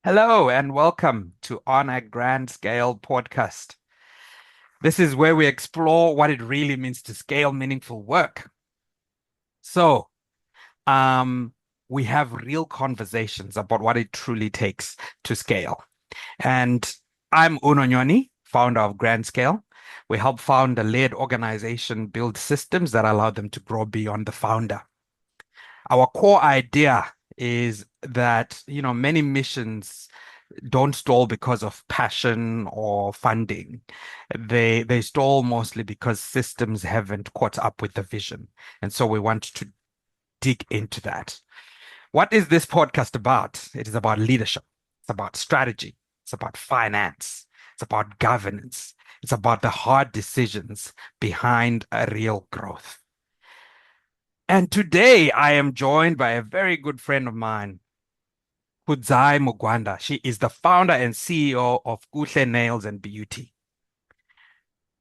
Hello and welcome to On a Grand Scale podcast. This is where we explore what it really means to scale meaningful work. So, um, we have real conversations about what it truly takes to scale. And I'm Uno Nyoni, founder of Grand Scale. We help founder-led organizations build systems that allow them to grow beyond the founder. Our core idea is that, many missions don't stall because of passion or funding. They stall mostly because systems haven't caught up with the vision. And so we want to dig into that. What is this podcast about? It is about leadership. It's about strategy. It's about finance. It's about governance. It's about the hard decisions behind a real growth. And today I am joined by a very good friend of mine, Kudzai Mugwanda. She is the founder and CEO of Kuhle Nails and Beauty.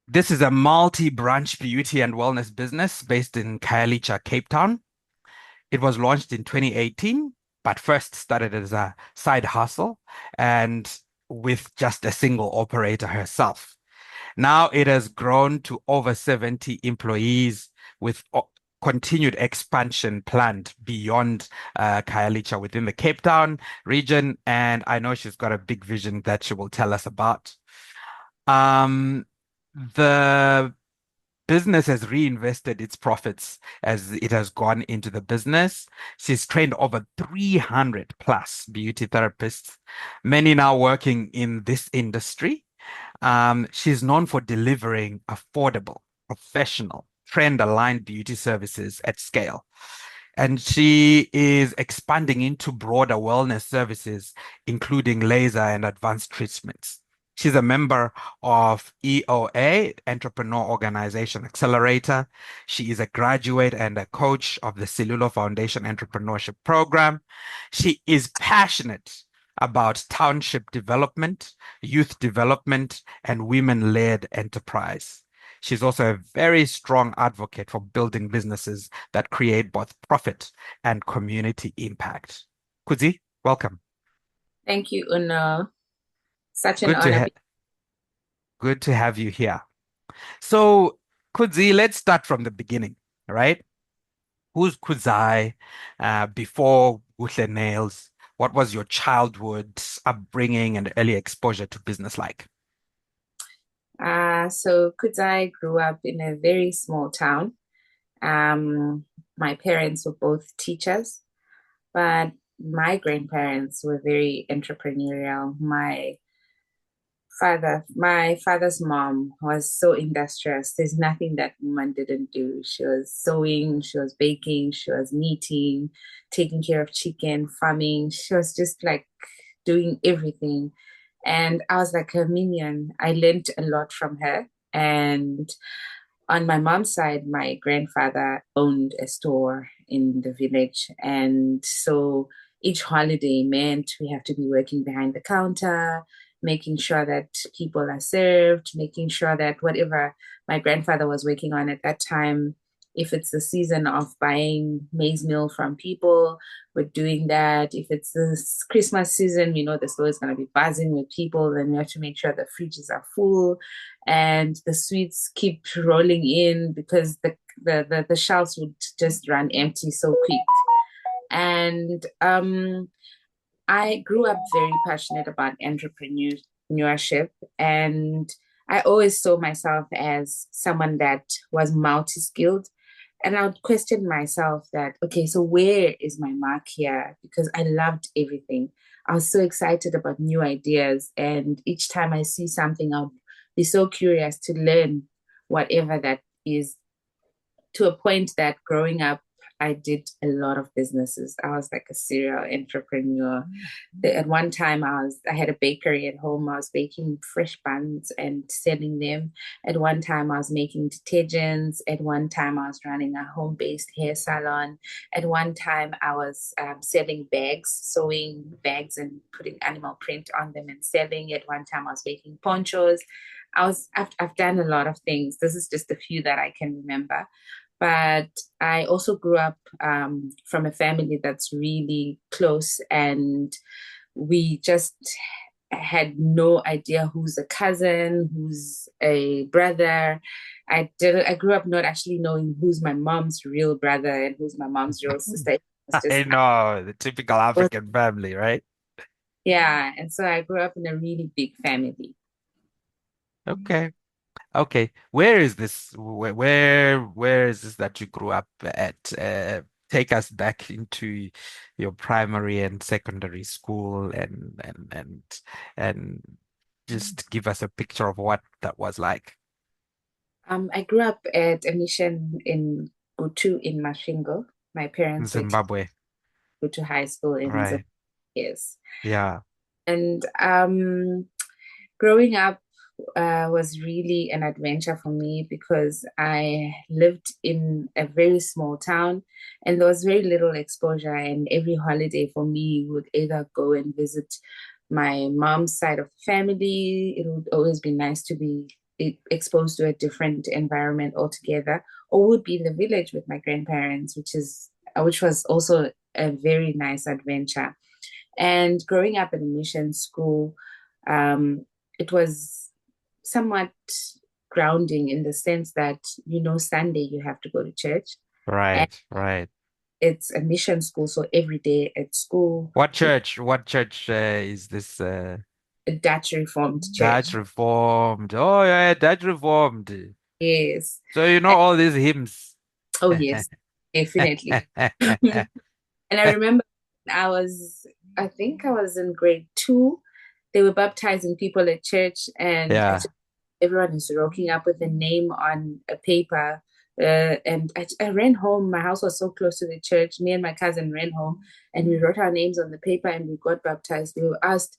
This is a multi-branch beauty and wellness business based in Khayelitsha, Cape Town. It was launched in 2018, but first started as a side hustle and with just a single operator herself. Now it has grown to over 70 employees with continued expansion planned beyond Khayelitsha within the Cape Town region. And I know she's got a big vision that she will tell us about. Um, the business has reinvested its profits as it has gone into the business. She's trained over 300 plus beauty therapists, many now working in this industry. She's known for delivering affordable, professional, trend-aligned beauty services at scale. And she is expanding into broader wellness services, including laser and advanced treatments. She's a member of EOA, Entrepreneur Organization Accelerator. She is a graduate and a coach of the Cellular Foundation Entrepreneurship Program. She is passionate about township development, youth development, and women-led enterprise. She's also a very strong advocate for building businesses that create both profit and community impact. Kudzi, welcome. Thank you, Una. Such an Good to honor. ha good to have you here. So, Kudzi, let's start from the beginning, right? Who's Kudzai before Gushle Nails? What was your childhood upbringing and early exposure to business like? So Kudzai grew up in a very small town. My parents were both teachers, but my grandparents were very entrepreneurial. My father's mom was so industrious. There's nothing that woman didn't do. She was sewing, she was baking, she was knitting, taking care of chicken, farming. She was just like doing everything. And I was like a minion. I learned a lot from her. And on my mom's side, my grandfather owned a store in the village. And so each holiday meant we have to be working behind the counter, making sure that people are served, making sure that whatever my grandfather was working on at that time, if it's the season of buying maize meal from people, we're doing that. If it's this Christmas season, we know the store is going to be buzzing with people, then we have to make sure the fridges are full and the sweets keep rolling in because the shelves would just run empty so quick. And I grew up very passionate about entrepreneurship, and I always saw myself as someone that was multi-skilled. And I would question myself that, okay, so where is my mark here? Because I loved everything. I was so excited about new ideas. And each time I see something, I'll be so curious to learn whatever that is, to a point that growing up, I did a lot of businesses. I was like a serial entrepreneur. At one time, I had a bakery at home. I was baking fresh buns and selling them. At one time, I was making detergents. At one time, I was running a home-based hair salon. At one time, I was selling bags, sewing bags and putting animal print on them and selling. At one time, I was making ponchos. I've done a lot of things. This is just a few that I can remember. But I also grew up from a family that's really close, and we just had no idea who's a cousin, who's a brother. I grew up not actually knowing who's my mom's real brother and who's my mom's real sister. It was I just know, the typical African family, right? yeah, and so I grew up in a really big family. Okay. Okay. Where is this? Where is this that you grew up at? Take us back into your primary and secondary school and just give us a picture of what that was like I grew up at a mission in Gutu in Masvingo. My in parents were to Zimbabwe. go to high school in Zimbabwe. Right. Yes. Yeah. And growing up was really an adventure for me because I lived in a very small town and there was very little exposure. And every holiday for me would either go and visit my mom's side of the family. It would always be nice to be exposed to a different environment altogether, or would be in the village with my grandparents, which was also a very nice adventure. And growing up in a mission school, it was somewhat grounding in the sense that, Sunday you have to go to church. And Right. Right. it's a mission school, so every day at school, What church? What church is this? a Dutch Reformed church. Dutch Reformed. Oh yeah, Dutch Reformed. Yes. So you know And, all these hymns. oh, yes, definitely. And I remember I think I was in grade two. They were baptizing people at church, and Yeah. everyone is rocking up with a name on a paper. And I ran home. My house was so close to the church. Me and my cousin ran home, and we wrote our names on the paper, and we got baptized. They were asked,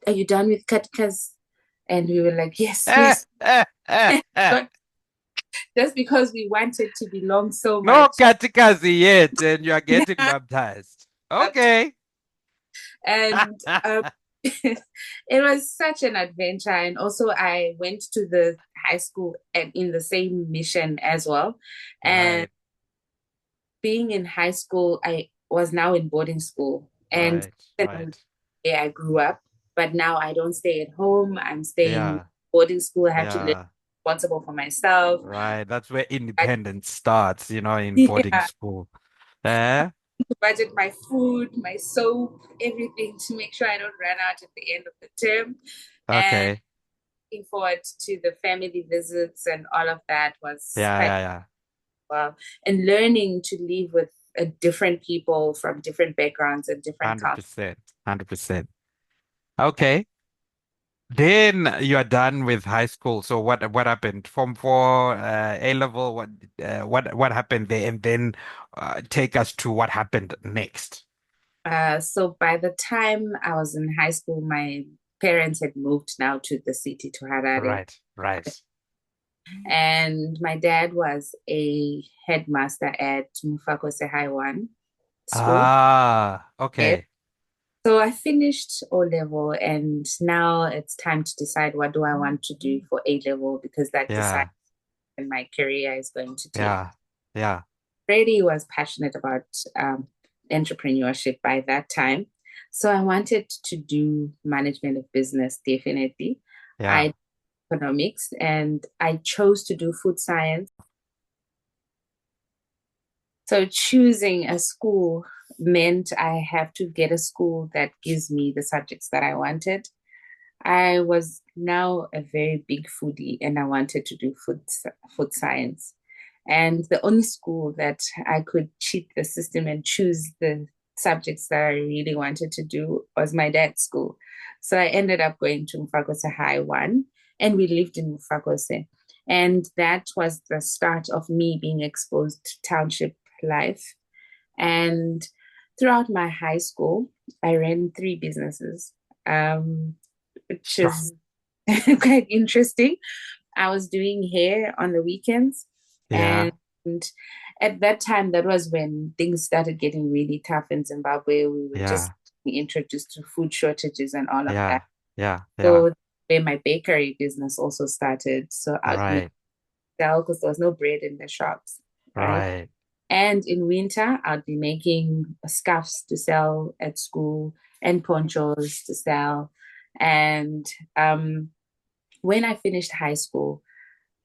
"Are you done with catechas?" And we were like, "Yes, yes." But just because we wanted to belong so No much, catechizing yet, and you are getting baptized. baptized. Okay. And it was such an adventure. And also, I went to the high school and in the same mission as well. And Right, being in high school, I was now in boarding school. And right, right. where I grew up, but now I don't stay at home. I'm staying Yeah, boarding school. I have to live yeah, responsible for myself. right. That's where I, independence starts, in boarding yeah, school. Eh? to budget my food, my soap, everything to make sure I don't run out at the end of the term. And Okay. looking forward to the family visits and all of that was Yeah, quite yeah, yeah. well. And learning to live with different people from different backgrounds and different cultures. 100%. 100%. Okay. Then you are done with high school. So what happened? Form four, A level, what happened there? And then take us to what happened next. So by the time I was in high school, my parents had moved now to the city to Harare. Right, right. And my dad was a headmaster at Mufakose High One school. Ah, Yes. okay. So I finished O level, and now it's time to decide what do I want to do for A level because that decides Yeah, when my career is going to take. yeah, yeah, Brady was passionate about entrepreneurship by that time. So I wanted to do management of business, definitely. yeah, I did economics and I chose to do food science. So choosing a school meant I have to get a school that gives me the subjects that I wanted. I was now a very big foodie and I wanted to do food science. And the only school that I could cheat the system and choose the subjects that I really wanted to do was my dad's school. So I ended up going to Mufakose High One, and we lived in Mufakose. And that was the start of me being exposed to township life. And throughout my high school, I ran three businesses, which sure. is quite interesting. I was doing hair on the weekends. And Yeah, at that time, that was when things started getting really tough in Zimbabwe. We were just yeah, being introduced to food shortages and all of that. yeah, yeah, yeah. So where my bakery business also started. So I'd make Right, sell because there was no bread in the shops, right? right. And in winter, I'd be making scarves to sell at school and ponchos to sell. And when I finished high school,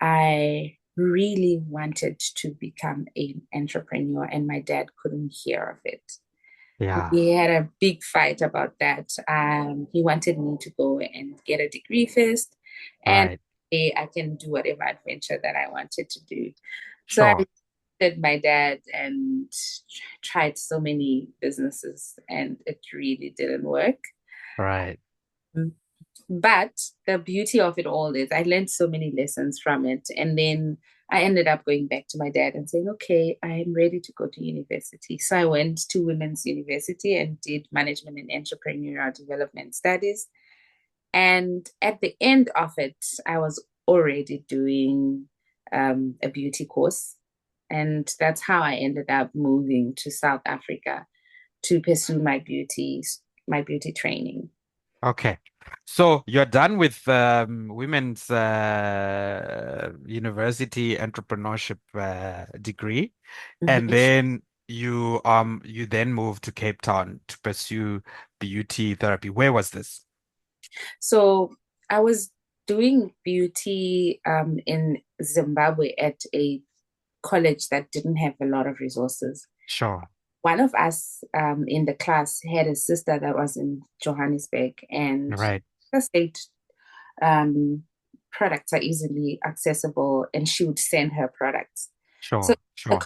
I really wanted to become an entrepreneur, and my dad couldn't hear of it. Yeah. We had a big fight about that. He wanted me to go and get a degree first, and Right. I can do whatever adventure that I wanted to do. So I Sure. did my dad and tried so many businesses, and it really didn't work. Right. But the beauty of it all is I learned so many lessons from it. And then I ended up going back to my dad and saying, okay, I'm ready to go to university. So I went to Women's University and did management and entrepreneurial development studies. And at the end of it, I was already doing a beauty course. And that's how I ended up moving to South Africa to pursue my beauty training. Okay. So you're done with women's university entrepreneurship degree, and Mhm. then you then moved to Cape Town to pursue beauty therapy. Where was this? So I was doing beauty in Zimbabwe at a college that didn't have a lot of resources. Sure. One of us in the class had a sister that was in Johannesburg, and Right. the state um, products are easily accessible, and she would send her products. So Sure. the Sure.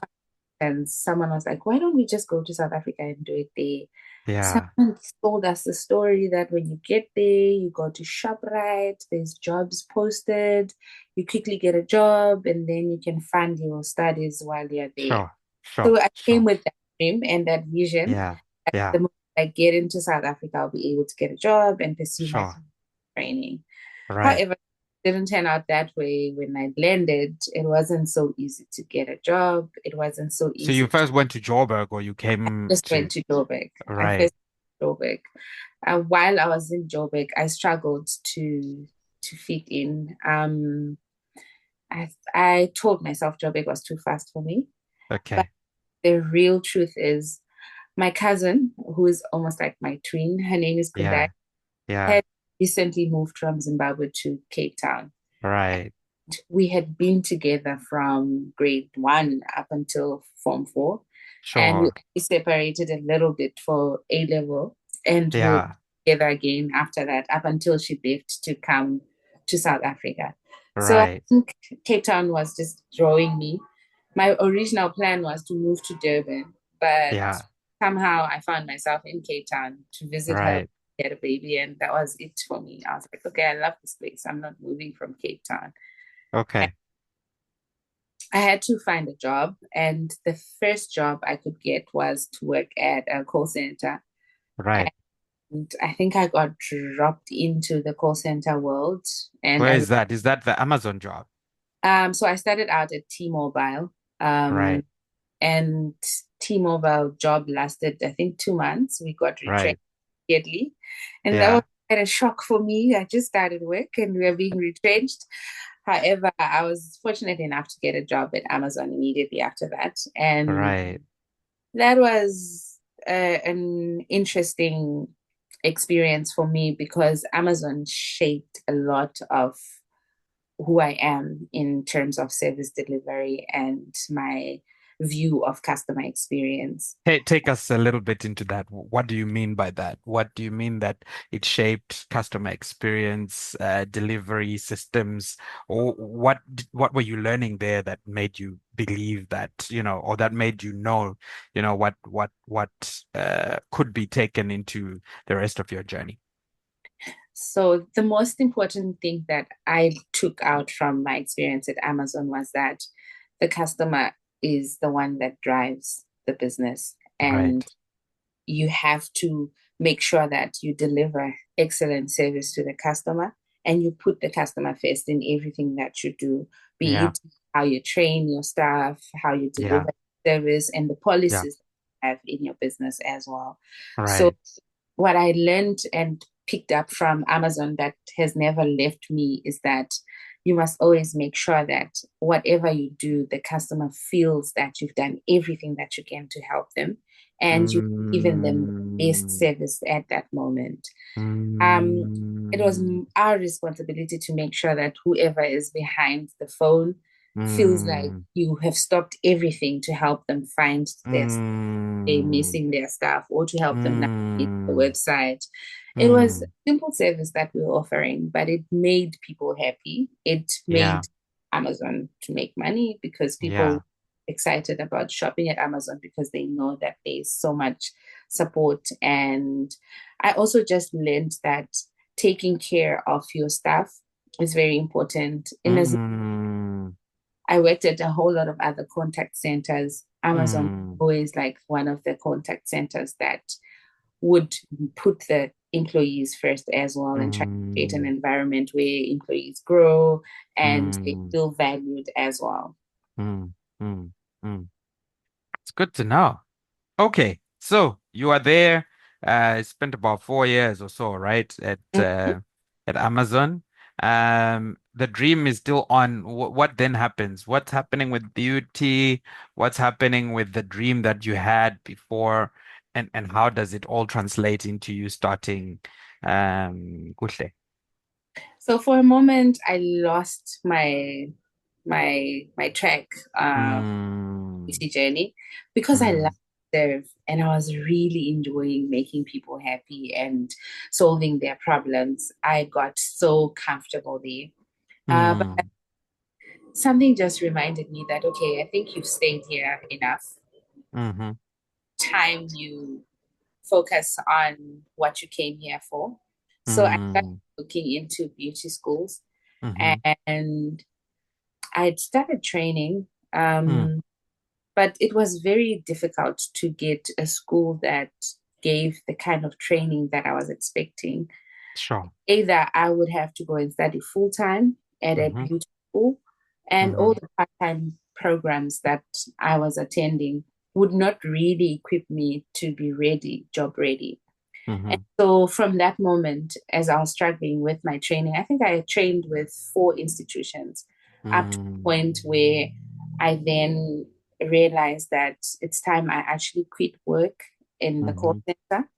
and someone was like, why don't we just go to South Africa and do it there? Yeah. Someone told us the story that when you get there, you go to ShopRite, there's jobs posted, you quickly get a job, and then you can fund your studies while you're there. Sure. So Sure. I came Sure. with that dream and that vision. Yeah. That the Yeah. moment I get into South Africa, I'll be able to get a job and pursue my Sure. training. Right. However, it didn't turn out that way. When I landed, it wasn't so easy to get a job. It wasn't so So you easy to first went to Joburg, or you came just to went to Joburg. I right. first went to Joburg. While I was in Joburg, I struggled to fit in. I told myself Joburg was too fast for me, but Okay. the real truth is, my cousin, who is almost like my twin, her name is Kudzai, Yeah. Yeah. had recently moved from Zimbabwe to Cape Town. Right. We had been together from grade one up until Form 4, and Sure. we separated a little bit for A level, and we were Yeah. together again after that, up until she left to come to South Africa. So I Right. think Cape Town was just drawing me. My original plan was to move to Durban, but Yeah. somehow I found myself in Cape Town to visit her. Right. Had a baby, and that was it for me. I was like, okay, I love this place. I'm not moving from Cape Town. Okay. I had to find a job, and the first job I could get was to work at a call center. Right. And I think I got dropped into the call center world. And Where I is that? Is that the Amazon job? so I started out at T-Mobile, Right. and T-Mobile job lasted, I think, 2 months. We got retrenched Right. immediately, and that was Yeah. quite a shock for me. I just started work, and we were being retrenched. However, I was fortunate enough to get a job at Amazon immediately after that. And Right. that was an interesting experience for me because Amazon shaped a lot of who I am in terms of service delivery and my view of customer experience. Take us a little bit into that. What do you mean by that? What do you mean that it shaped customer experience, delivery systems, or what were you learning there that made you believe that, or that made you know, what could be taken into the rest of your journey? So, the most important thing that I took out from my experience at Amazon was that the customer is the one that drives the business. Right. And you have to make sure that you deliver excellent service to the customer and you put the customer first in everything that you do, be Yeah. it how you train your staff, how you Yeah. deliver service, and the Yeah. policies that you have in your business as well. So, Right. what I learned and picked up from Amazon that has never left me is that you must always make sure that whatever you do, the customer feels that you've done everything that you can to help them and you've given them Mm, best Mm, service at that moment. Um, it was mm, our responsibility to make sure that whoever is behind the phone feels like mm, you have stopped everything to help them find they mm, missing their stuff or to help them navigate the mm, website. It was a mm. simple service that we were offering, but it made people happy. It Yeah, made Amazon to make money because people yeah. excited about shopping at Amazon because they know that there's so much support. And I also just learned that taking care of your staff is very important. In as Mm, I worked at a whole lot of other contact centers, Amazon mm, always like one of the contact centers that would put the employees first as well and try to create an mm, environment where employees grow and they mm, feel valued as well. mm, mm, mm. It's good to know. Okay, so you are there, spent about 4 years or so, right, at Amazon. The dream is still on. What then happens? What's happening with beauty? What's happening with the dream that you had before? And how does it all translate into you starting Kuhle? So for a moment, I lost my track Mm, PC journey because I love mm, to serve and I was really enjoying making people happy and solving their problems. I got so comfortable there. But mm, something just reminded me that, okay, I think you've stayed here enough. mm-hmm, Time you focus on what you came here for. So I started mm, looking into beauty schools mm-hmm, and I'd started training. mm, But it was very difficult to get a school that gave the kind of training that I was expecting. sure. Either I would have to go and study full time at a Mm-hmm, beauty school, and mm-hmm, all the part time programs that I was attending would not really equip me to be ready, job ready. And mm-hmm, so from that moment, as I was struggling with my training, I think I trained with 4 institutions up to the mm. point where I then realized that it's time I actually quit work in the call Mhm, center.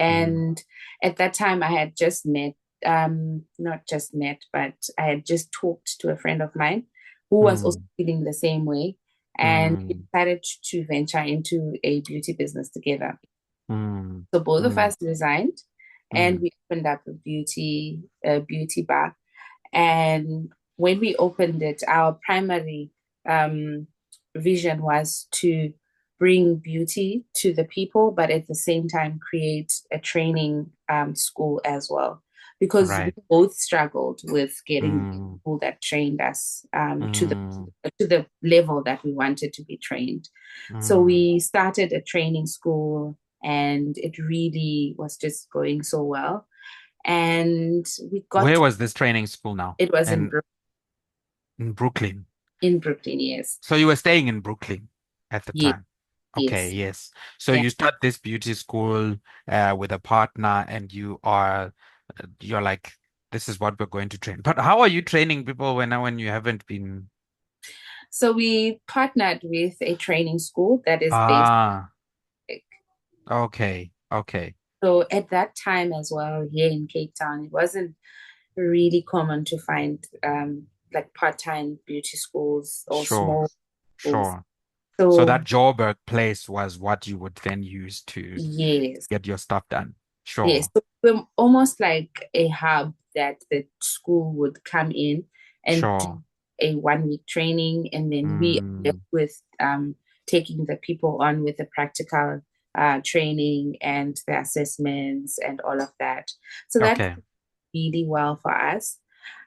mhm, And at that time, I had just met, not just met, but I had just talked to a friend of mine who was also mm, feeling the same way. And we mm, decided to venture into a beauty business together. mm, So both of mm, us resigned and mm. we opened up a beauty bar. And when we opened it, our primary um, vision was to bring beauty to the people, but at the same time create a training school as well. Because we Right. both struggled with getting Mm, people that trained us mm, to the level that we wanted to be trained. So mm. we started a training school and it really was just going so well. And we got Where to was this training school now? it was And in Brooklyn. In Brooklyn, yes. So you were staying in Brooklyn at the Yes, time. Okay, yes. yes. So Yeah. you start this beauty school with a partner and you're like, this is what we're going to train. But how are you training people when you haven't been? So we partnered with a training school that is based. Ah, okay, okay. So at that time as well, here in Cape Town, it wasn't really common to find like part-time beauty schools or Sure, small schools. sure. So that So Joburg place was what you would then use to yes, get your stuff done. yes. Sure, So we're almost like a hub that the school would come in and do sure. a 1 week training, and then we help Mm, with taking the people on with the practical training and the assessments and all of that. So that's okay. really well for us.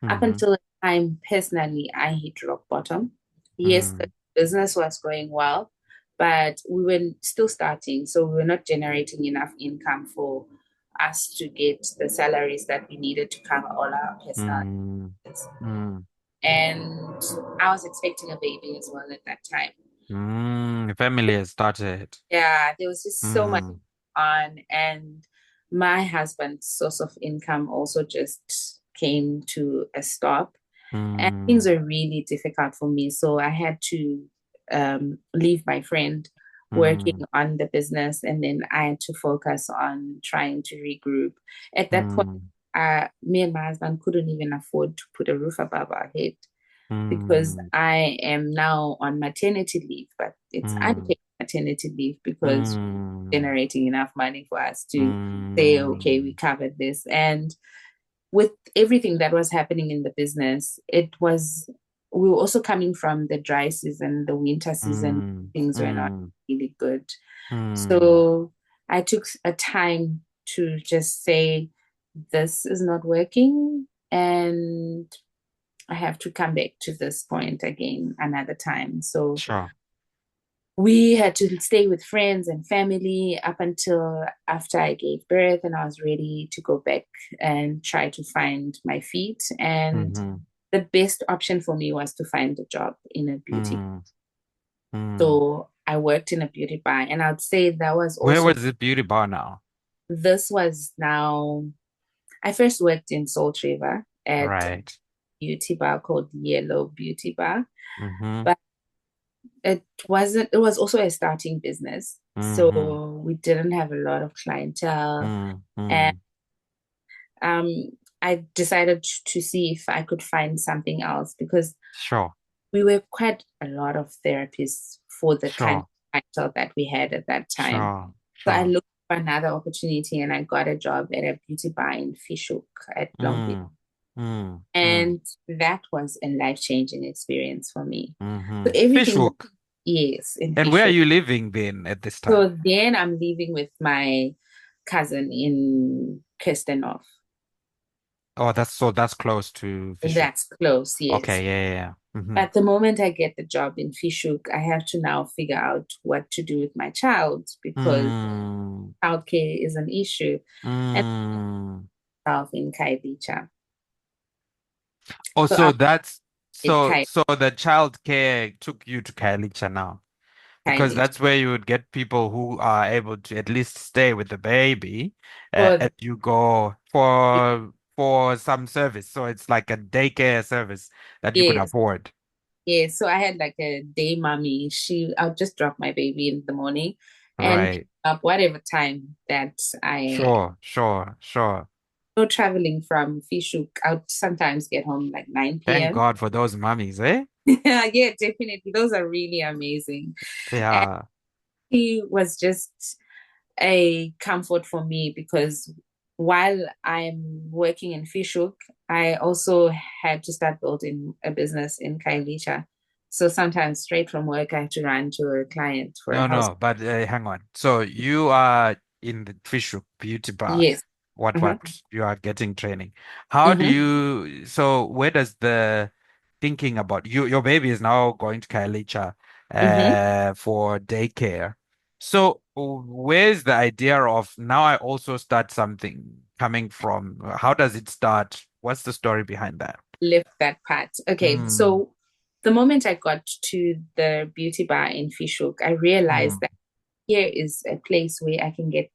Up Mm-hmm. until the time, personally, I hit rock bottom. Yes, the Mm, business was going well, but we were still starting, so we were not generating enough income for us to get the salaries that we needed to cover all our personal mm, expenses. mm, And I was expecting a baby as well at that time. family has started. Yeah, there was just so much Mm, on, and my husband's source of income also just came to a stop, and things mm, are really difficult for me. So I had to leave my friend working Mm, on the business, and then I had to focus on trying to regroup. At that point, mm, me and my husband couldn't even afford to put a roof above our head because mm, I am now on maternity leave, but it's mm, unpaid maternity leave because mm, generating enough money for us to say, okay, we mm, covered this. And with everything that was happening in the business, we were also coming from the dry season, the winter season, mm, things were not mm, really good. mm. So I took a time to just say, this is not working. And I have to come back to this point again another time. So Sure. we had to stay with friends and family up until after I gave birth, and I was ready to go back and try to find my feet. And Mm-hmm. the best option for me was to find a job in a beauty. Mm, mm. So I worked in a beauty bar, and I'd say that was Where also, was the beauty bar now? this was now, I first worked in Salt River at a Right. beauty bar called Yellow Beauty Bar, Mm-hmm. but it was also a starting business. Mm-hmm. So we didn't have a lot of clientele. And Mm-hmm. um, I decided to see if I could find something else because Sure. we were quite a lot of therapists for the kind Sure. of clientele that we had at that time. Sure. So I Sure. looked for another opportunity and I got a job at a beauty bar in Fishhook at Long Beach. Mm, mm, mm, And that was a life-changing experience for me. mm-hmm. So everything that, Fishhook. yes, in And where are Fishhook. you living then at this time? So then I'm living with my cousin in Kirstenhof. Oh, that's close to Fishhook. That's close, yes. Okay, yeah, yeah, yeah. Mm-hmm. But the moment I get the job in Fishhook, I have to now figure out what to do with my child because Mm, childcare is an issue. And mm. myself in Khayelitsha. Oh, So so after that's so Khayelitsha, so the child care took you to Khayelitsha now because that's where you would get people who are able to at least stay with the baby for as you go for some service. So it's like a daycare service that you could yes, afford. yes. So I had like a day mommy. I'll just drop my baby in the morning and pick Right. up whatever time that I Sure, sure, sure. no traveling from Fishhook. I'll sometimes get home like 9 Thank p.m. God for those mummies, eh? Yeah, definitely. Those are really amazing. And Yeah. he was just a comfort for me because while I'm working in Fishhook, I also had to start building a business in Khayelitsha. So sometimes straight from work, I have to run to a client for a No, house. no, but hang on. So you are in the Fishhook Beauty Bar. Yes. Uh-huh. What you are getting training. How do Mm-hmm. so where does the thinking about your baby is now going to Khayelitsha Mm-hmm. for daycare. So where's the idea of now I also start something coming from? How does it start? What's the story behind that? Lift that part. Okay. Mm, So the moment I got to the beauty bar in Fishhook, I realized mm, that here is a place where I can get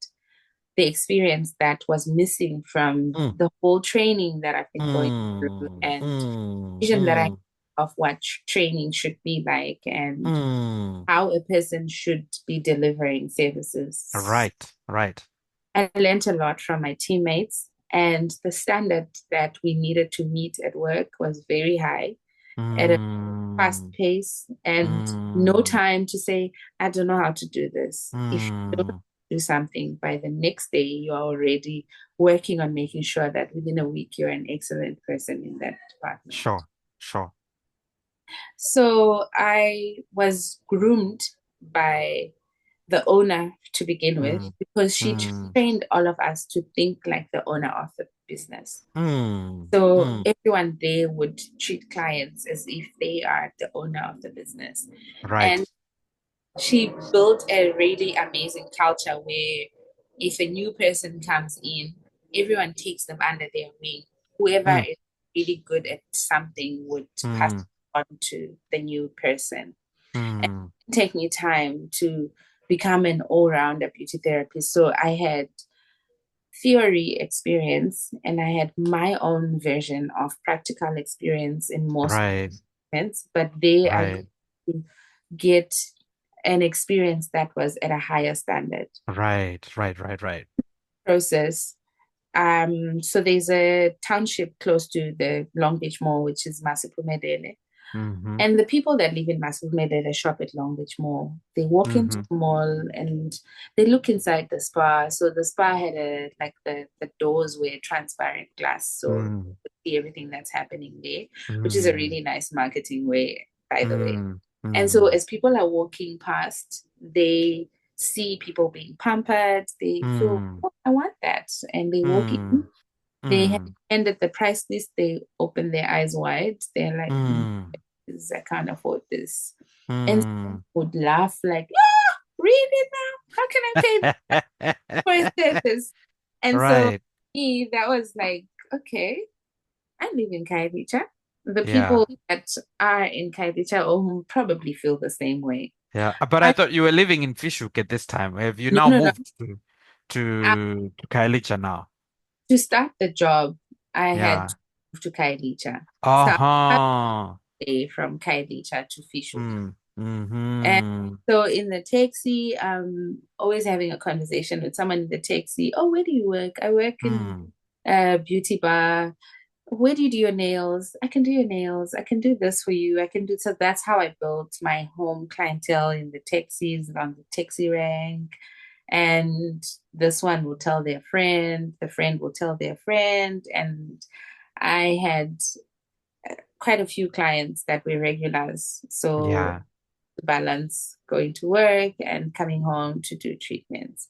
the experience that was missing from mm, the whole training that I've been going through mm, and mm, vision that I have mm. of what training should be like and Mm, how a person should be delivering services. right, right. I learned a lot from my teammates, and the standard that we needed to meet at work was very high at a fast Mm, pace and no mm, time to say, I don't know how to do this. If you don't mm. do something by the next day, you're already working on making sure that within a week you're an excellent person in that department. Sure, sure. So I was groomed by the owner to begin with Mm, because she mm, trained all of us to think like the owner of the business. mm, So mm. everyone there would treat clients as if they are the owner of the business. Right. And she built a really amazing culture where if a new person comes in, everyone takes them under their wing. Whoever Mm, is really good at something would pass mm, on to the new person. And it mm. didn't take me time to become an all-rounder beauty therapist. So I had theory experience and I had my own version of practical experience in most Right, events, but there I right. get an experience that was at a higher standard Right, right, right, right. process. So there's a township close to the Long Beach Mall, which is Masiphumelele. Mm-hmm. And the people that live in Masiphumelele shop at Long Beach Mall. They walk into Mm-hmm. the mall and they look inside the spa. So the spa had the doors were transparent glass, so Mm-hmm. you could see everything that's happening there, which is a Mm-hmm. really nice marketing way, by the way. And so Mm-hmm. as people are walking past, they see people being pampered. They feel, Mm-hmm. oh, I want that, and they walk in. They Mm-hmm. hand at the price list. They open their eyes wide. They're like, Mm-hmm. this, I can't afford this. And Mm-hmm. would laugh like, ah, really now? How can I pay for a service? And so Right. me, that was like, okay, I live in Khayelitsha. The Yeah. people that are in Khayelitsha will probably feel the same way. Yeah. But I I thought you were living in Fishhook at this time. Have you no now no no. moved to Khayelitsha now? To start the job, I had to Yeah. move to Khayelitsha. So I Uh-huh. stay from Khayelitsha to Fishhook. Mm. And Mm-hmm. so in the taxi, always having a conversation with someone in the taxi. Oh, where do you work? I work in Mm. a beauty bar. Where do you do your nails? I can do your nails. I can do this for you. I can do so. That's how I built my home clientele in the taxis on the taxi rank. And this one will tell their friend, the friend will tell their friend. And I had quite a few clients that were regulars. So Yeah. balance going to work and coming home to do treatments.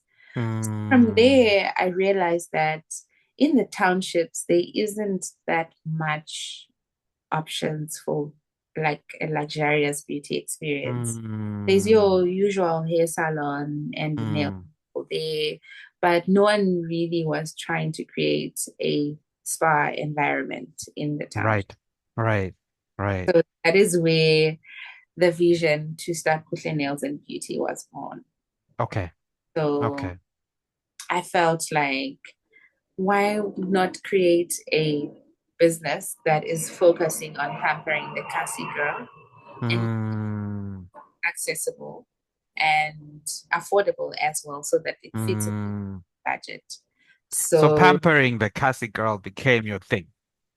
From Mm. there, I realized that in the townships, there isn't that much options for like a luxurious beauty experience. There's Mm. your usual hair salon and nail Mm. there, but no one really was trying to create a spa environment in the township. Right. Right. Right. So that is where the vision to start Kuhle Nails and Beauty was born. Okay. So Okay. I felt like, why not create a business that is focusing on pampering the Kasi girl and Mm. accessible and affordable as well so that it fits a Mm. budget. So So pampering the Cassie girl became your thing.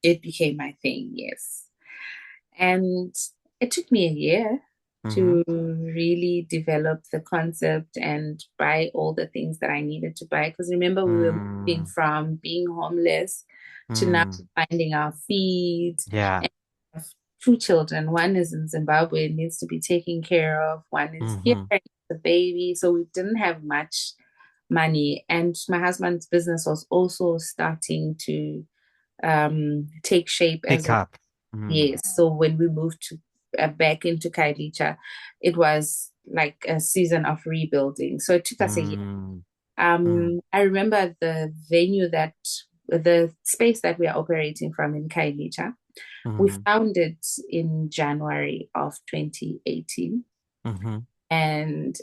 it became my thing, yes. And it took me a year Mm-hmm. to really develop the concept and buy all the things that I needed to buy. Because remember, we were moving Mm. from being homeless to now Mm. finding our feet Yeah. and have two children. One is in Zimbabwe, needs to be taken care of. One is here, Mm-hmm. the baby. So we didn't have much money. And my husband's business was also starting to take shape as Pick well. up. Mm. Yes. So when we moved to back into Khayelitsha, it was like a season of rebuilding. So it took us a year. Mm. Mm. I remember the space that we are operating from in Khayelitsha. We Mm. found it in January of 2018. Mm-hmm. And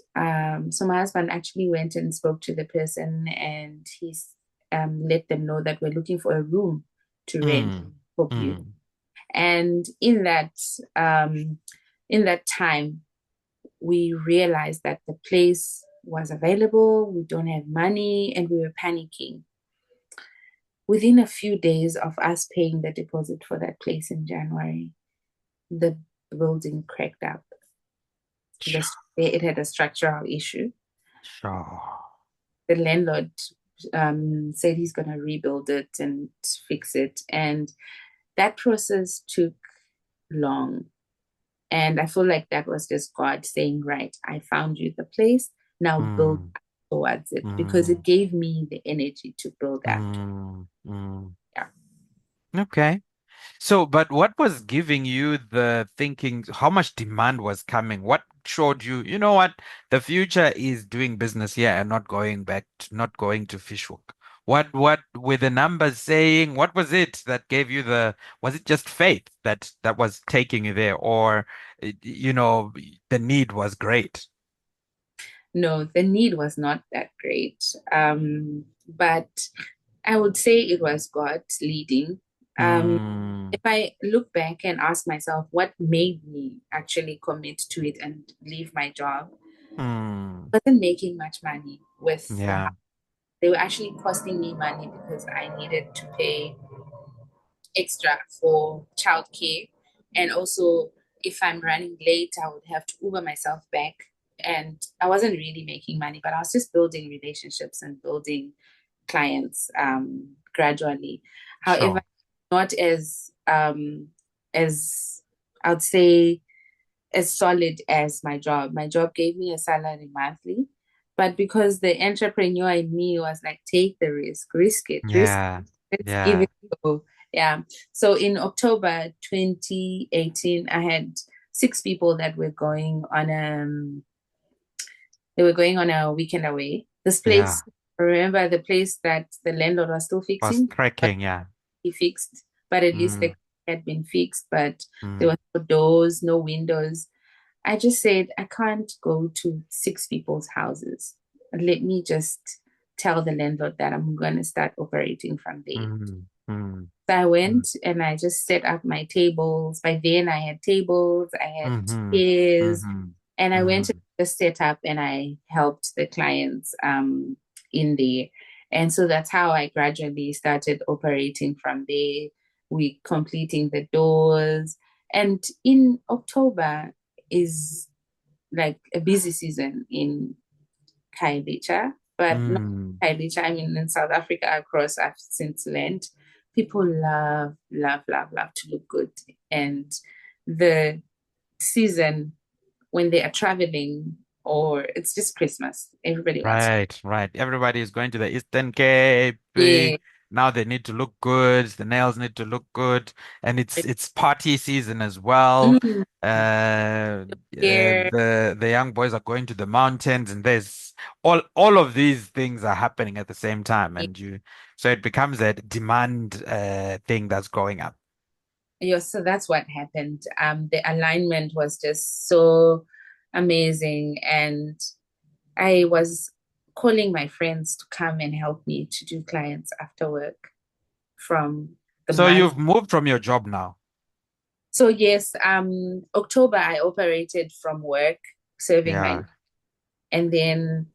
so my husband actually went and spoke to the person, and he's let them know that we're looking for a room to rent Mm. for beauty. Mm. And in that time, we realized that the place was available. We don't have money, and we were panicking. Within a few days of us paying the deposit for that place in January, the building cracked up. Sure. It had a structural issue. Sure. The landlord said he's going to rebuild it and fix it. And that process took long. And I feel like that was just God saying, right, I found you the place. Now build Mm. towards it, because it Mm. gave me the energy to build after. Mm. Mm. Yeah. Okay. So, but what was giving you the thinking? How much demand was coming? What showed you, you know what, the future is doing business here and not going back, not going to Fishhook? What were the numbers saying? What was it that gave you was it just faith that was taking you there, or you know, the need was great? No, the need was not that great. But I would say it was God leading. Mm, If I look back and ask myself what made me actually commit to it and leave my job, Mm. Wasn't making much money with the house. Yeah. They were actually costing me money because I needed to pay extra for childcare. And also, if I'm running late, I would have to Uber myself back. And I wasn't really making money, but I was just building relationships and building clients gradually. However, Sure. not as I would say as solid as my job. My job gave me a salary monthly, but because the entrepreneur in me was like, take the risk it, Yeah. let's give Yeah. it a go. Yeah. So in October 2018, I had six people that were going on they were going on a weekend away. This Yeah. place, remember the place that the landlord was still Was fixing? cracking. Yeah. He fixed, but at least Mm. the had been fixed, but there Mm. was no doors, no windows. I just said, I can't go to six people's houses. Let me just tell the landlord that I'm going to start operating from there. Mm. Mm. So I Mm. went and I just set up my tables. By then, I had tables, I had Mm-hmm. chairs, Mm-hmm. and I went to Mm-hmm. the setup and I helped the clients in there. And so that's how I gradually started operating from there. We completing the doors. And in October is like a busy season in Khayelitsha, but not Mm. Khayelitsha. I mean, in South Africa, across I've since learned, people love, love, love, love to look good. And the season when they are traveling, or it's just Christmas, everybody wants. Right, right. Everybody is going to the Eastern Cape. Yeah. Now they need to look good. The nails need to look good, and it's party season as well. Mm, here, The young boys are going to the mountains, and there's all of these things are happening at the same time, and you so it becomes a demand thing that's going up. yeah, so that's what happened. The alignment was just so amazing, and I was calling my friends to come and help me to do clients after work from the So month. you've moved from your job now. So yes, October I operated from work, serving my, Yeah. and then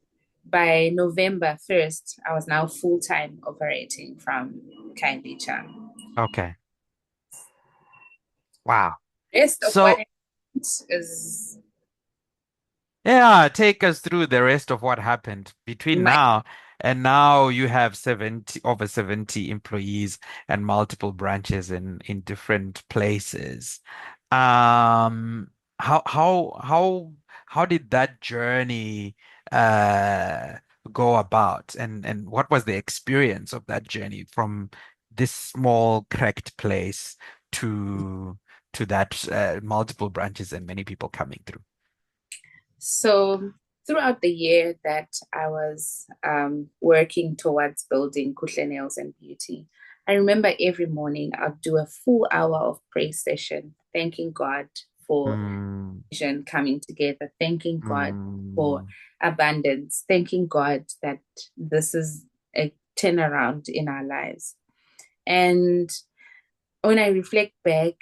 by November 1st, I was now full time operating from Khayelitsha. Okay. Wow. Rest of what So happened is yeah, take us through the rest of what happened between my now and now. You have 70 over 70 employees and multiple branches in different places. Um, how did that journey uh go about, and what was the experience of that journey from this small cracked place to that multiple branches and many people coming through? So throughout the year that I was working towards building Kuhle Nails and Beauty, I remember every morning I'd do a full hour of praise session, thanking God for Mm, vision coming together, thanking God for mm, abundance, thanking God that this is a turnaround in our lives. And when I reflect back,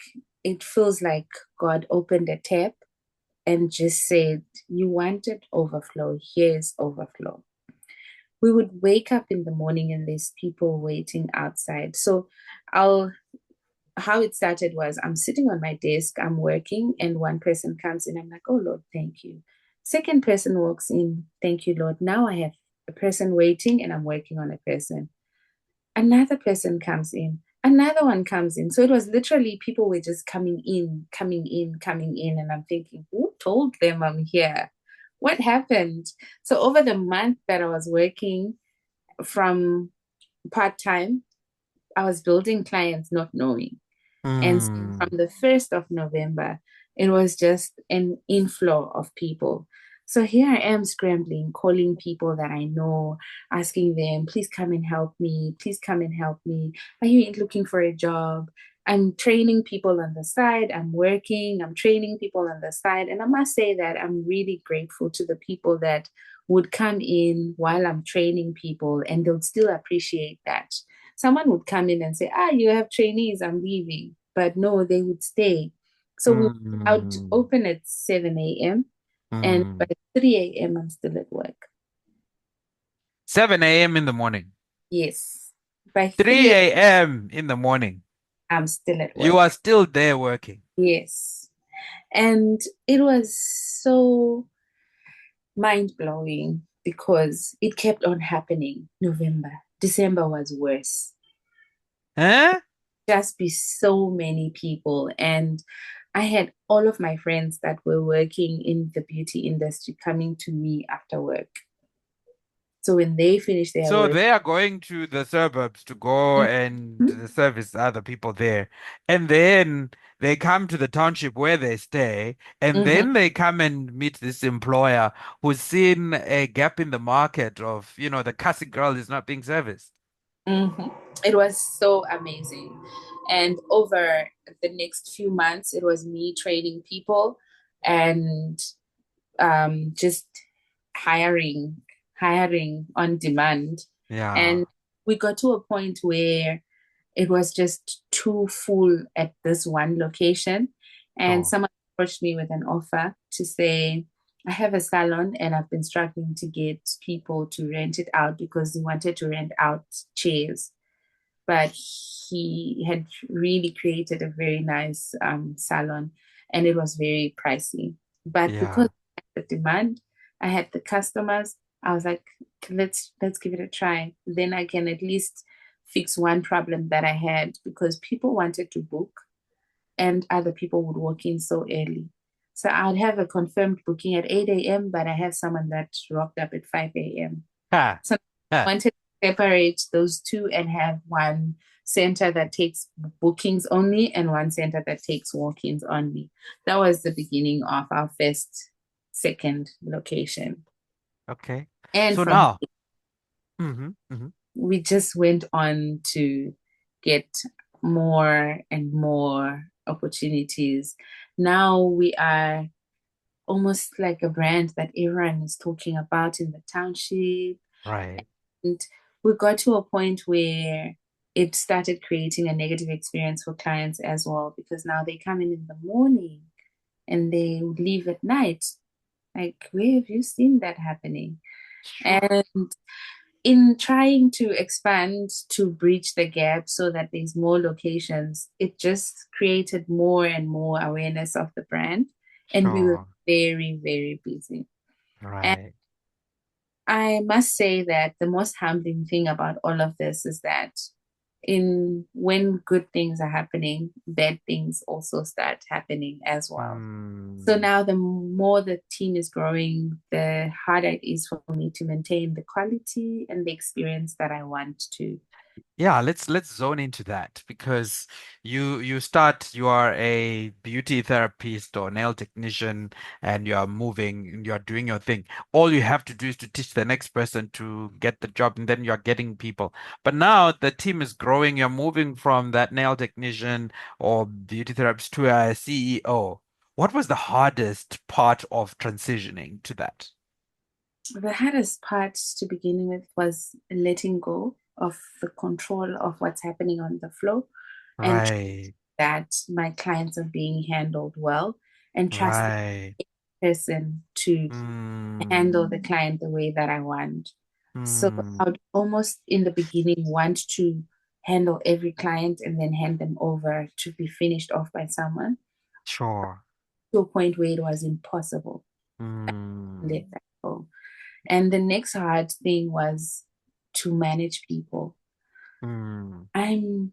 it feels like God opened a tap and just said, you wanted overflow, here's overflow. We would wake up in the morning and there's people waiting outside. So I'll how it started was I'm sitting on my desk, I'm working, and one person comes in. I'm like, oh Lord, thank you. Second person walks in, thank you, Lord. Now I have a person waiting and I'm working on a person. Another person comes in, another one comes in. So it was literally people were just coming in, coming in, coming in. And I'm thinking, who told them I'm here? What happened? So over the month that I was working from part time, I was building clients not knowing. And so from mm, the 1st of November, it was just an inflow of people. So here I am scrambling, calling people that I know, asking them, please come and help me. Please come and help me. Are you looking for a job? I'm training people on the side. I'm working. I'm training people on the side. And I must say that I'm really grateful to the people that would come in while I'm training people and they'll still appreciate that. Someone would come in and say, ah, you have trainees, I'm leaving. But no, they would stay. So I would mm, open at 7 a.m. And by Mm. 3 a.m., I'm still at work. 7 a.m. in the morning. Yes. By 3 3 a.m. in the morning. I'm still at You are work. still there working. Yes. And it was so mind blowing because it kept on happening. November, December was worse. Huh? Just be so many people. And I had all of my friends that were working in the beauty industry coming to me after work. So when they finish their So work, they are going to the suburbs to go and mhm, service other people there. And then they come to the township where they stay. And mhm, then they come and meet this employer who's seen a gap in the market of, the classic girl is not being serviced. mhm. It was so amazing. And over the next few months, it was me training people and just hiring, hiring on demand. Yeah. And we got to a point where it was just too full at this one location. And Sure. someone approached me with an offer to say, I have a salon and I've been struggling to get people to rent it out because they wanted to rent out chairs. But he had really created a very nice salon and it was very pricey. But because Yeah. of the demand, I had the customers. I was like, let's give it a try. Then I can at least fix one problem that I had because people wanted to book and other people would walk in so early. So I'd have a confirmed booking at 8 a.m., but I have someone that rocked up at 5 a.m. Ha. So I Ha. wanted to separate those two and have one center that takes bookings only and one center that takes walk-ins only. That was the beginning of our first, second location. Okay. And So from now, hmm. we just went on to get more and more opportunities. Now we are almost like a brand that everyone is talking about in the township. Right. And we got to a point where it started creating a negative experience for clients as well, because now they come in the morning and they would leave at night. Like, where have you seen that happening? Sure. And in trying to expand to bridge the gap so that there's more locations, it just created more and more awareness of the brand. And we were Sure. very, very busy. And Right. I must say that the most humbling thing about all of this is that in when good things are happening, bad things also start happening as well. So Hmm. now the more the team is growing, the harder it is for me to maintain the quality and the experience that I want to. Yeah, let's zone into that because you are a beauty therapist or nail technician and you are moving, you are doing your thing. All you have to do is to teach the next person to get the job and then you're getting people. But now the team is growing, you're moving from that nail technician or beauty therapist to a CEO. What was the hardest part of transitioning to that? The hardest part to begin with was letting go of the control of what's happening on the floor and Right, that my clients are being handled well and trust right. the person to handle the Mm, client the way that I want. So I mm. would almost in the beginning want to handle every client and then hand them over to be finished off by someone Sure. to a point where it was impossible to Mm, let that go. And the next hard thing was to manage people. mm, I'm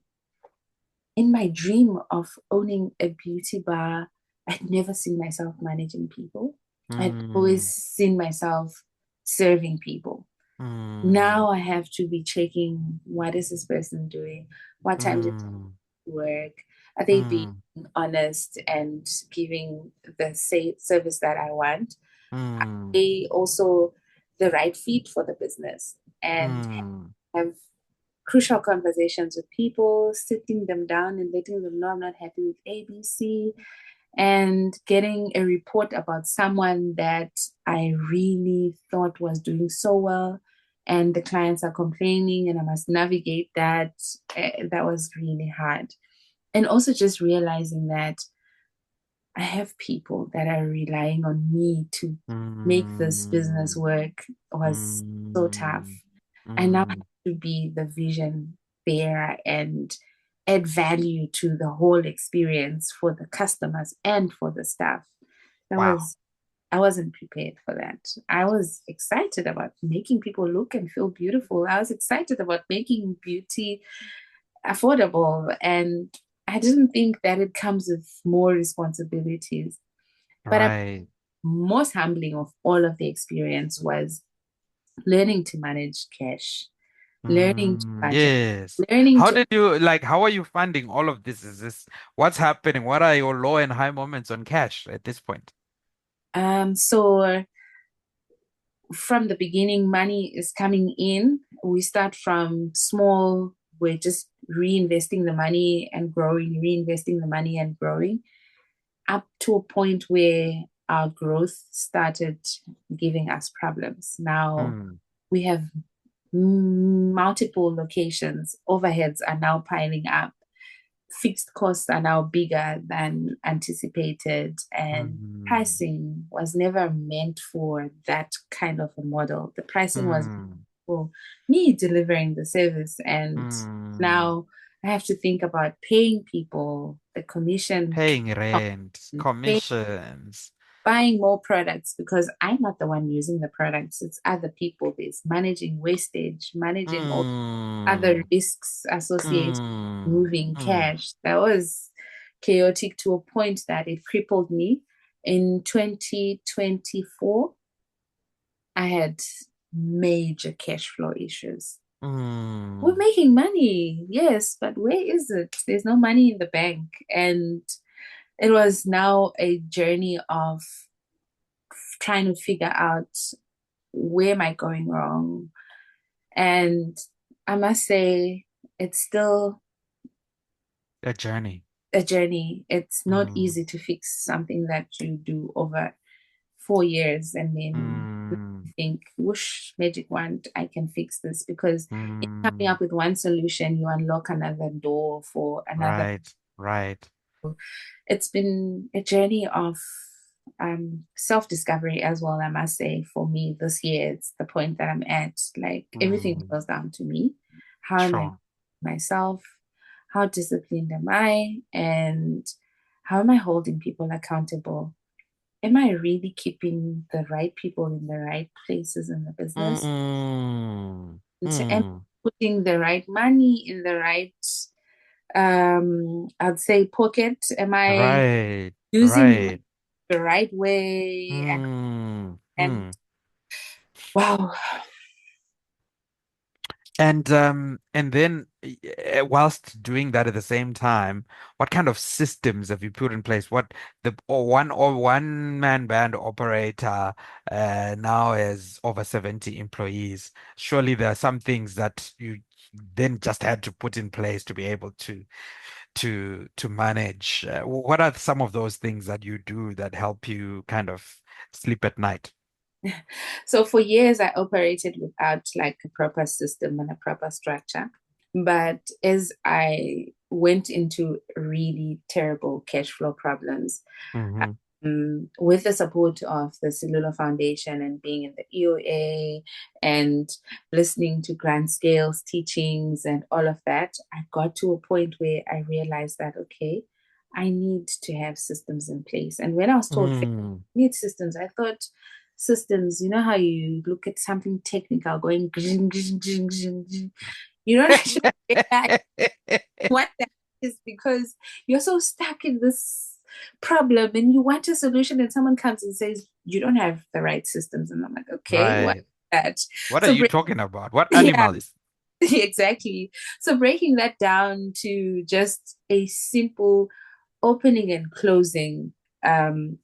in my dream of owning a beauty bar. I'd never seen myself managing people. I'd always mm, seen myself serving people. mm, Now I have to be checking what is this person doing? What time did mm, they work? Are they being mm, honest and giving the service that I want? mm, They also the right fit for the business and mm. have crucial conversations with people, sitting them down and letting them know I'm not happy with ABC, and getting a report about someone that I really thought was doing so well. And the clients are complaining, and I must navigate that. That was really hard. And also just realizing that I have people that are relying on me to make this business Mm, work was so tough. mm, I now have mm. to be the vision bearer and add value to the whole experience for the customers and for the staff. That Wow. was I wasn't prepared for that. I was excited about making people look and feel beautiful. I was excited about making beauty affordable. And I didn't think that it comes with more responsibilities. But Right. most humbling of all of the experience was learning to manage cash, learning to budget, Yes. learning How to did you like, how are you funding all of this? Is this what's happening? What are your low and high moments on cash at this point? so from the beginning, money is coming in. We start from small, we're just reinvesting the money and growing, reinvesting the money and growing, up to a point where our growth started giving us problems. Now Mm, we have multiple locations, overheads are now piling up, fixed costs are now bigger than anticipated, and mm, pricing was never meant for that kind of a model. The pricing was mm, for me delivering the service, and mm. now I have to think about paying people the commission, Paying rent, pay, commissions. buying more products because I'm not the one using the products, it's other people. There's managing wastage, managing all other Mm, risks associated with mm, moving mm, cash. That was chaotic to a point that it crippled me. In 2024, I had major cash flow issues. We're mm. making money, yes, but where is it? There's no money in the bank. And it was now a journey of trying to figure out where am I going wrong. And I must say, it's still A journey. a journey. It's not Mm, easy to fix something that you do over 4 years and then mm, think, whoosh, magic wand, I can fix this. Because in coming mm. up with one solution, you unlock another door for another. Right, right. It's been a journey of self-discovery as well, I must say. For me this year, it's the point that I'm at. Like everything Mm, goes down to me. How am I sure. myself? How disciplined am I? And how am I holding people accountable? Am I really keeping the right people in the right places in the business? Mm, Am I mm. putting the right money in the right, I'd say, pocket? Am I Right, using the money right. the right way? Mm, And mm. wow. And then whilst doing that at the same time, what kind of systems have you put in place? What the or one man band operator now has over 70 employees. Surely there are some things that you then just had to put in place to be able to manage. What are some of those things that you do that help you kind of sleep at night? So for years, I operated without like a proper system and a proper structure. But as I went into really terrible cash flow problems, Hmm. with the support of the Cellular Foundation and being in the EOA and listening to grand scales teachings and all of that, I got to a point where I realized that, okay, I need to have systems in place. And when I was told I Mm. need systems, I thought systems, you know how you look at something technical going, you don't actually realize what that is because you're so stuck in this problem and you want a solution and someone comes and says you don't have the right systems and I'm like, okay, what is Right. that? What are So you talking about? What yeah, animal is? exactly. So breaking that down to just a simple opening and closing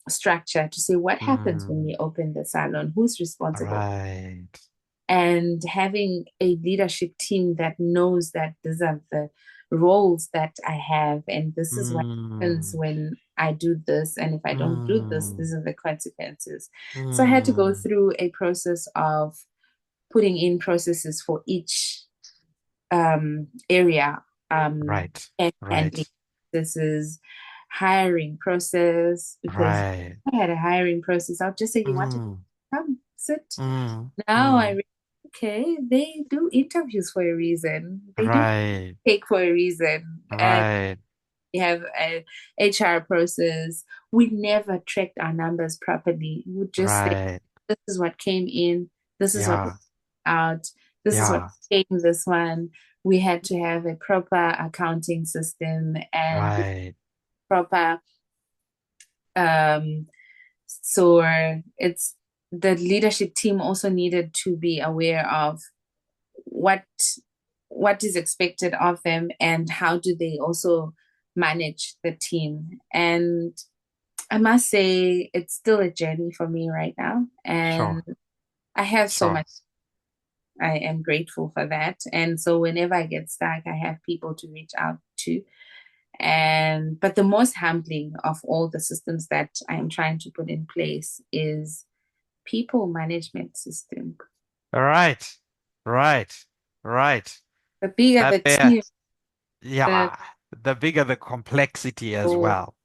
structure to say what happens when Mm, we open the salon, who's responsible, right. and having a leadership team that knows that these are the roles that I have, and this is what happens Mm, when I do this, and if I don't do this, mm, these are the consequences. So I had to go mm, through a process of putting in processes for each area, right. and handling Right. processes, hiring process because Right. I had a hiring process. I'll just say, you want to Mm, come sit. mm, Now I mm. realize, okay, they do interviews for a reason. They do Right. take for a reason. And Right. we have a HR process. We never tracked our numbers properly. We would just say, Right. this is what came in, this is what went Yeah. out, this is what Yeah. came this one. We had to have a proper accounting system and Right. proper um so it's the leadership team also needed to be aware of what what is expected of them and how do they also manage the team. And I must say it's still a journey for me right now. And Sure. I have so Sure. much. I am grateful for that. And so whenever I get stuck, I have people to reach out to. And but the most humbling of all the systems that I am trying to put in place is people management system. All right. Right. Right. The bigger That the there. team, the Yeah. The bigger the complexity as oh, well.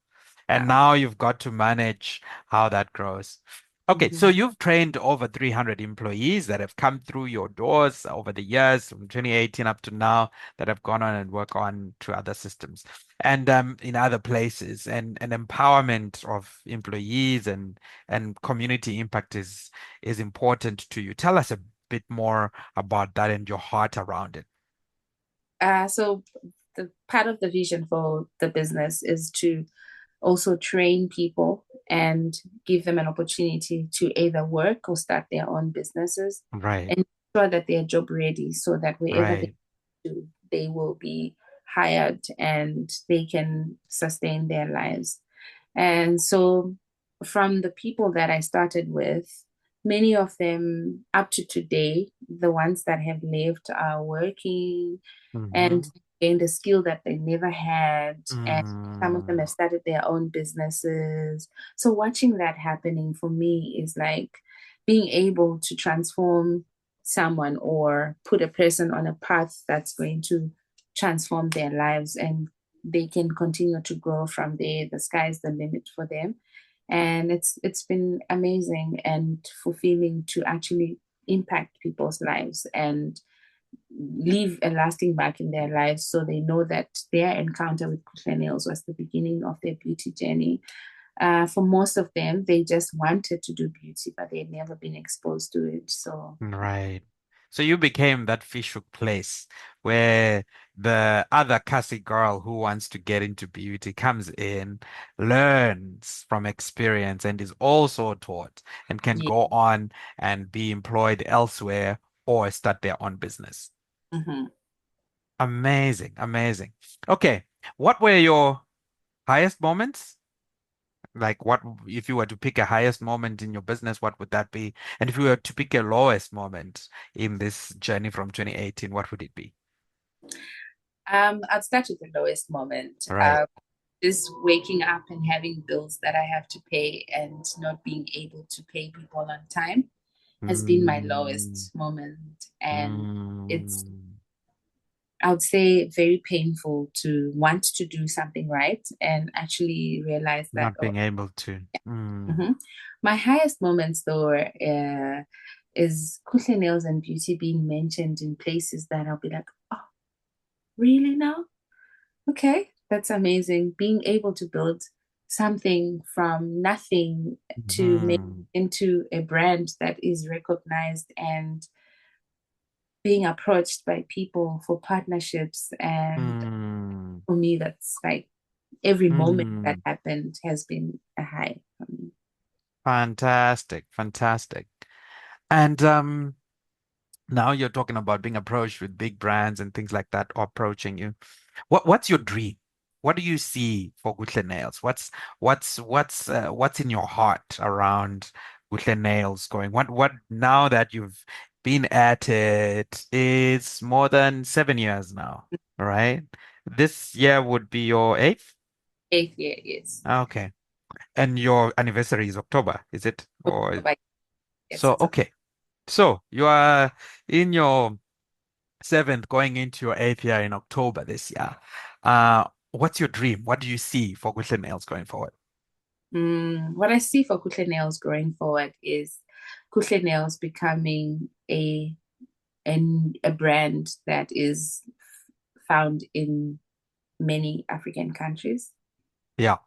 And yeah. now you've got to manage how that grows. Okay, so Mhm. you've trained over 300 employees that have come through your doors over the years from 2018 up to now that have gone on and work on to other systems and in other places. And empowerment of employees and community impact is important to you. Tell us a bit more about that and your heart around it. So the part of the vision for the business is to also train people and give them an opportunity to either work or start their own businesses Right, and ensure that they're job ready so that wherever they right. do, they will be hired and they can sustain their lives. And so, from the people that I started with, many of them up to today, the ones that have left are working and Mm-hmm. gained a skill that they never had. And some of them Mm, have started their own businesses. So, watching that happening for me is like being able to transform someone or put a person on a path that's going to transform their lives and they can continue to grow from there. The sky's the limit for them. And it's been amazing and fulfilling to actually impact people's lives and leave a lasting mark in their lives so they know that their encounter with millennials was the beginning of their beauty journey. For most of them, they just wanted to do beauty, but they'd never been exposed to it. So, right. So you became that fish hook place where the other Cassie girl who wants to get into beauty comes in, learns from experience, and is also taught and can yeah. go on and be employed elsewhere or start their own business. Mm-hmm. Amazing, amazing. Okay, what were your highest moments? Like, what if you were to pick a highest moment in your business, what would that be? And if you were to pick a lowest moment in this journey from 2018, what would it be? I'll start with the lowest moment. Right. Just waking up and having bills that I have to pay and not being able to pay people on time has been my Mm, lowest moment. And it's, mm, I would say, very painful to want to do something right and actually realize that, not oh, being able to. mhm. My highest moments, though, is Kuhle Nails and Beauty being mentioned in places that I'll be like, oh, really now? Okay, that's amazing. Being able to build something from nothing to make Mm, into a brand that is recognized and being approached by people for partnerships. And mm, for me, that's like every moment that mm. happened has been a high for me. Fantastic, fantastic. And now you're talking about being approached with big brands and things like that approaching you. What's your dream? What do you see for Gutle Nails? What's in your heart around Gutle Nails going? What now that you've been at it is more than 7 years now, right? This year would be your eighth? Eighth year, yes. Okay. And your anniversary is October, is it? Or October, yes, so it's okay. okay. So you are in your seventh going into your eighth year in October this year. what's your dream? What do you see for Kuhle Nails going forward? What I see for Kuhle Nails going forward is Kuhle Nails becoming a brand that is found in many African countries. Yeah.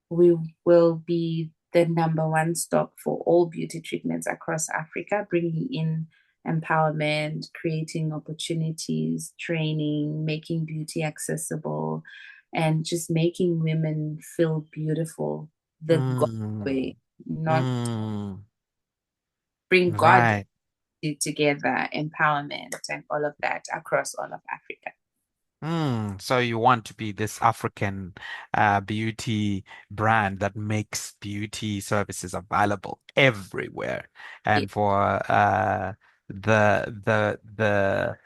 We will be the number one stop for all beauty treatments across Africa, bringing in empowerment, creating opportunities, training, making beauty accessible, and just making women feel beautiful the God Mm, way, not mm, bring God right. together, empowerment, and all of that across all of Africa. So you want to be this African beauty brand that makes beauty services available everywhere, Ye- and for the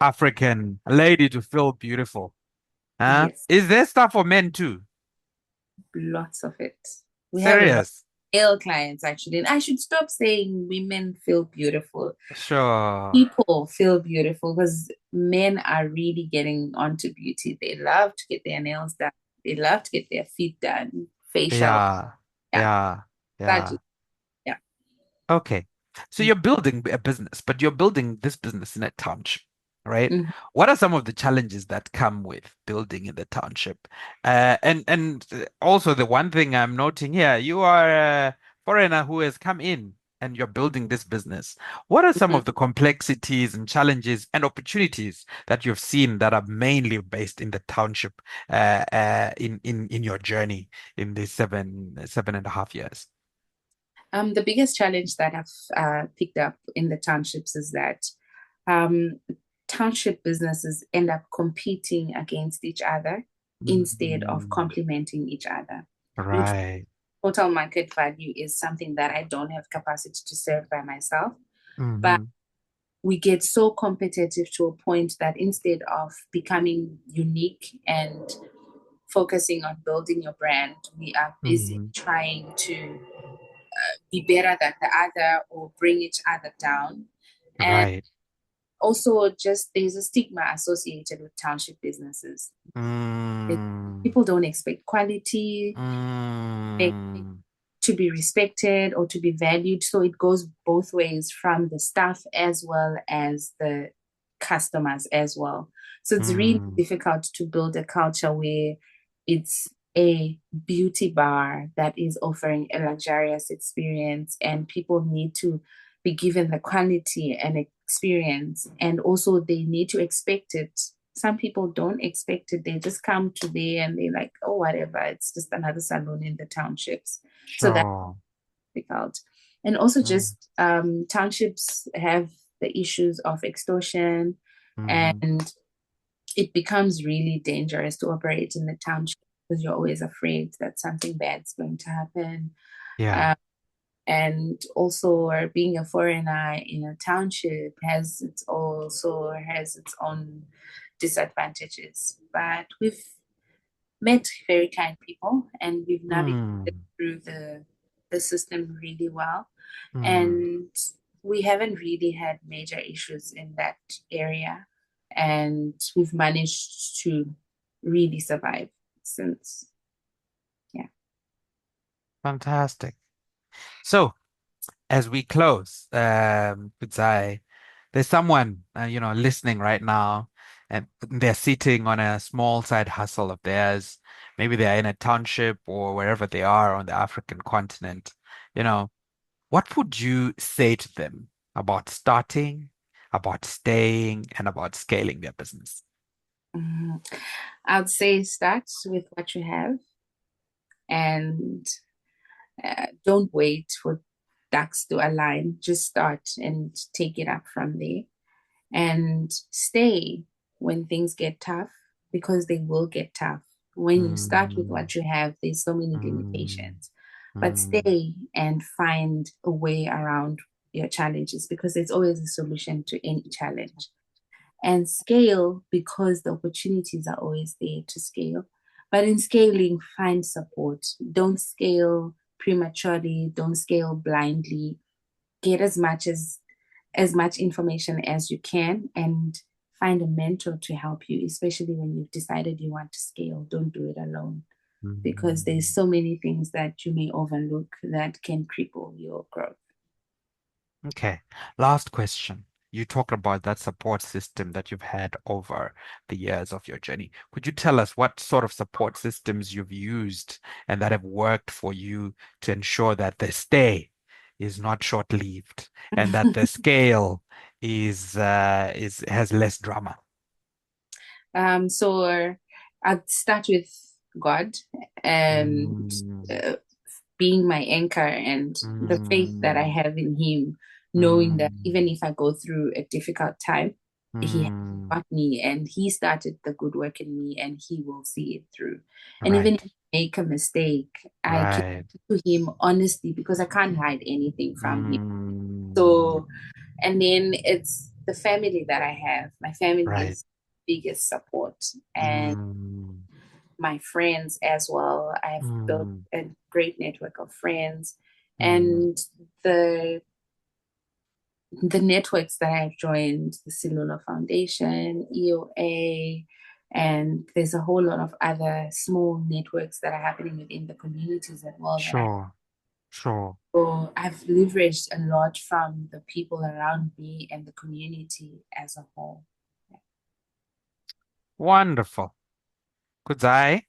African lady to feel beautiful. Huh? Yes, Is there stuff for men too? lots of it. We have a lot Serious? of male clients actually. And I should stop saying women feel beautiful. Sure. People feel beautiful because men are really getting onto beauty. They love to get their nails done. They love to get their feet done, facial. Yeah. Yeah, Yeah. that, Yeah. yeah. Okay. So you're building a business, but you're building this business in a township, right? Mhm. What are some of the challenges that come with building in the township? And also the one thing I'm noting here, you are a foreigner who has come in and you're building this business. What are some Mhm. of the complexities and challenges and opportunities that you've seen that are mainly based in the township in your journey in these seven and a half years? The biggest challenge that I've picked up in the townships is that um, township businesses end up competing against each other instead of Mm, complementing each other. In right. total market value is something that I don't have capacity to serve by myself, but Mm-hmm. we get so competitive to a point that instead of becoming unique and focusing on building your brand, we are busy Mm-hmm. trying to be better than the other or bring each other down. And Right. also, just there's a stigma associated with township businesses. It, Mm, people don't expect quality, they mm, to be respected or to be valued. So it goes both ways from the staff as well as the customers as well. So it's really mm, difficult to build a culture where it's a beauty bar that is offering a luxurious experience and people need to be given the quality and experience and also they need to expect it. Some people don't expect it. They just come to there and they're like, oh, whatever, it's just another salon in the townships. So that's sure. difficult. And also Mm, just townships have the issues of extortion mm-hmm. and it becomes really dangerous to operate in the township because you're always afraid that something bad's going to happen. Yeah. Um, and also being a foreigner in a township has its own disadvantages. But we've met very kind people and we've navigated Mm, through the system really well. mm. And we haven't really had major issues in that area. And we've managed to really survive since, yeah. Fantastic. So, as we close, Kudzai, there's someone, listening right now, and they're sitting on a small side hustle of theirs. Maybe they're in a township or wherever they are on the African continent. You know, what would you say to them about starting, about staying, and about scaling their business? Mhm. I'd say start with what you have and don't wait for ducks to align. Just start and take it up from there. And stay when things get tough because they will get tough. When you start with Mm, what you have, there's so many mm, limitations. But mm, stay and find a way around your challenges because there's always a solution to any challenge. And scale because the opportunities are always there to scale. But in scaling, find support. Don't scale prematurely, don't scale blindly. Get as much information as you can and find a mentor to help you, especially when you've decided you want to scale. Don't do it alone because there's Mm. so many things that you may overlook that can cripple your growth. Okay. Last question. You talked about that support system that you've had over the years of your journey. Could you tell us what sort of support systems you've used and that have worked for you to ensure that the stay is not short-lived and that the scale is has less drama? So I'd start with God and Mm, uh, being my anchor and the faith that I mm, have in Him, knowing that mm, even if I go through a difficult time, He has mm. got me and He started the good work in me and He will see it through. And even if Right, I make a mistake, I can right. to Him honestly because I can't hide anything from Him. Mm, So, and then it's the family that I have. My family right. is biggest support and Mm, my friends as well. I've built mm, a great network of friends mm. and the the networks that I've joined, the Cellular Foundation, EOA, and there's a whole lot of other small networks that are happening within the communities as well that I Sure, sure. so I've leveraged a lot from the people around me and the community as a whole. Wonderful. Kudzai,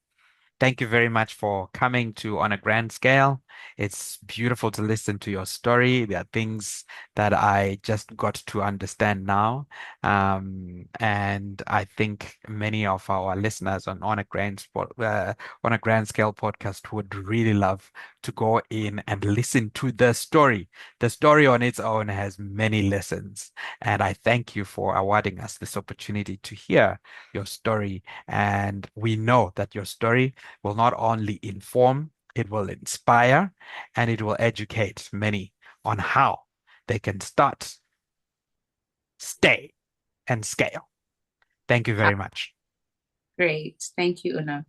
thank you very much for coming to On a Grand Scale. It's beautiful to listen to your story. There are things that I just got to understand now. And I think many of our listeners on a Grand Scale podcast would really love to go in and listen to the story. The story on its own has many lessons. And I thank you for awarding us this opportunity to hear your story. And we know that your story will not only inform, it will inspire, and it will educate many on how they can start, stay, and scale. Thank you very much. Great. Thank you, Una.